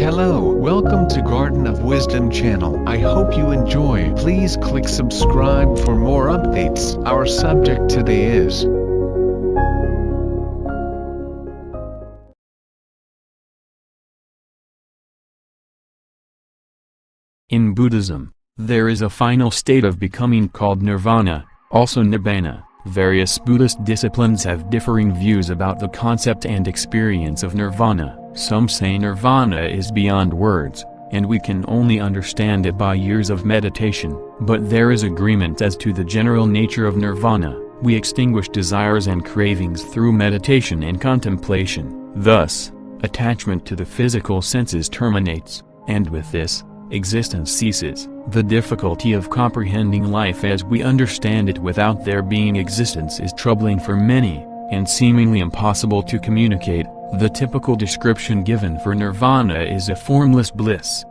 Hello, welcome to Garden of Wisdom channel. I hope you enjoy. Please click subscribe for more updates. Our subject today is in Buddhism, there is a final state of becoming called Nirvana, also Nibbana. Various Buddhist disciplines have differing views about the concept and experience of Nirvana. Some say Nirvana is beyond words, and we can only understand it by years of meditation. But there is agreement as to the general nature of Nirvana. We extinguish desires and cravings through meditation and contemplation. Thus, attachment to the physical senses terminates, and with this, existence ceases. The difficulty of comprehending life as we understand it without there being existence is troubling for many, and seemingly impossible to communicate. The typical description given for Nirvana is a formless bliss.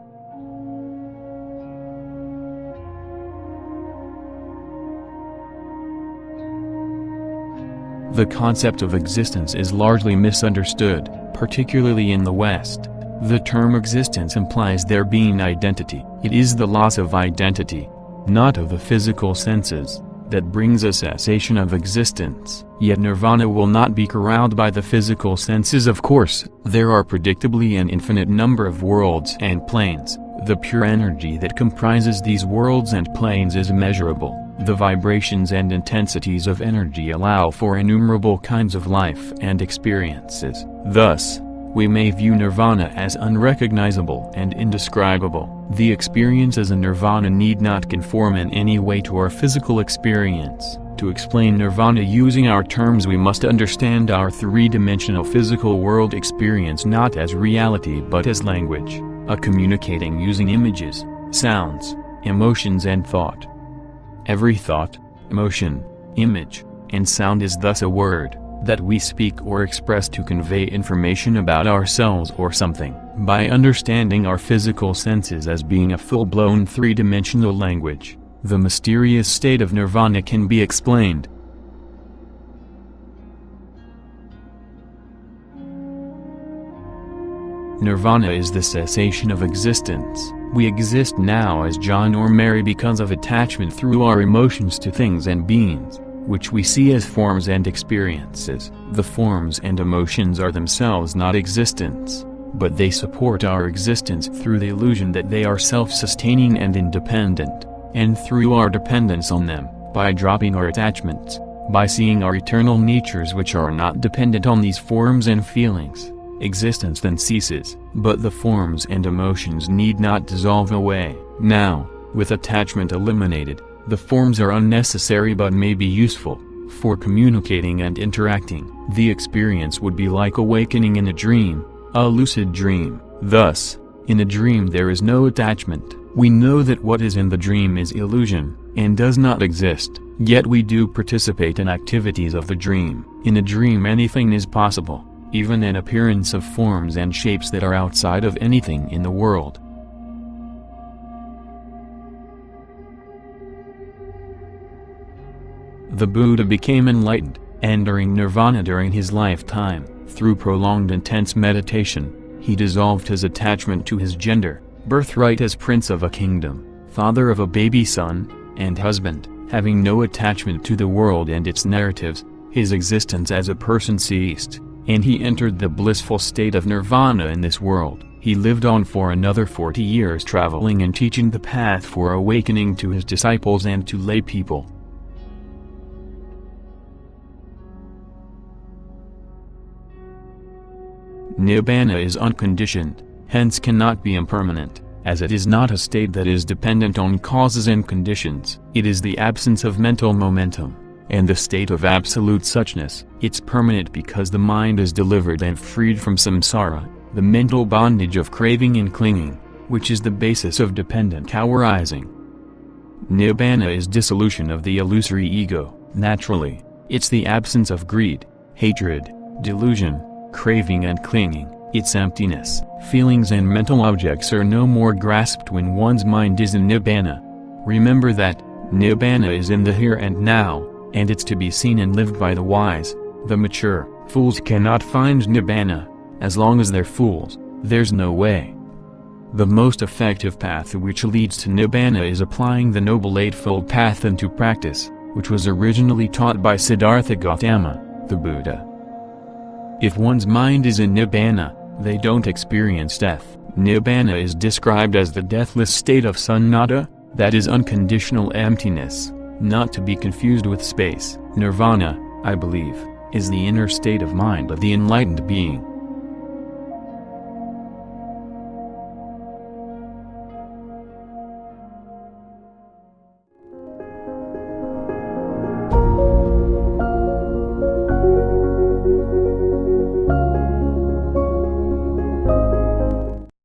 The concept of existence is largely misunderstood, particularly in the West. The term existence implies there being identity. It is the loss of identity, not of the physical senses, that brings a cessation of existence. Yet Nirvana will not be corralled by the physical senses. Of course, there are predictably an infinite number of worlds and planes. The pure energy that comprises these worlds and planes is immeasurable. The vibrations and intensities of energy allow for innumerable kinds of life and experiences. Thus, we may view Nirvana as unrecognizable and indescribable. The experiences in Nirvana need not conform in any way to our physical experience. To explain Nirvana using our terms, we must understand our three-dimensional physical world experience not as reality but as language, a communicating using images, sounds, emotions and thought. Every thought, emotion, image, and sound is thus a word that we speak or express to convey information about ourselves or something. By understanding our physical senses as being a full-blown three-dimensional language, the mysterious state of Nirvana can be explained. Nirvana is the cessation of existence. We exist now as John or Mary because of attachment through our emotions to things and beings, which we see as forms and experiences. The forms and emotions are themselves not existence, but they support our existence through the illusion that they are self-sustaining and independent, and through our dependence on them, by dropping our attachments, by seeing our eternal natures which are not dependent on these forms and feelings, existence then ceases. But the forms and emotions need not dissolve away. Now, with attachment eliminated, the forms are unnecessary but may be useful for communicating and interacting. The experience would be like awakening in a dream, a lucid dream. Thus, in a dream there is no attachment. We know that what is in the dream is illusion, and does not exist, yet we do participate in activities of the dream. In a dream anything is possible, even an appearance of forms and shapes that are outside of anything in the world. The Buddha became enlightened, entering Nirvana during his lifetime. Through prolonged intense meditation, he dissolved his attachment to his gender, birthright as prince of a kingdom, father of a baby son, and husband. Having no attachment to the world and its narratives, his existence as a person ceased, and he entered the blissful state of Nirvana in this world. He lived on for another 40 years traveling and teaching the path for awakening to his disciples and to lay people. Nibbana is unconditioned, hence cannot be impermanent, as it is not a state that is dependent on causes and conditions. It is the absence of mental momentum, and the state of absolute suchness. It's permanent because the mind is delivered and freed from samsara, the mental bondage of craving and clinging, which is the basis of dependent arising. Nibbana is dissolution of the illusory ego. Naturally, it's the absence of greed, hatred, delusion, craving and clinging. It's emptiness. Feelings and mental objects are no more grasped when one's mind is in Nibbana. Remember that Nibbana is in the here and now, and it's to be seen and lived by the wise, the mature. Fools cannot find Nibbana. As long as they're fools, there's no way. The most effective path which leads to Nibbana is applying the Noble Eightfold Path into practice, which was originally taught by Siddhartha Gautama, the Buddha. If one's mind is in Nibbana, they don't experience death. Nibbana is described as the deathless state of sunnata, that is unconditional emptiness, not to be confused with space. Nirvana, I believe, is the inner state of mind of the enlightened being.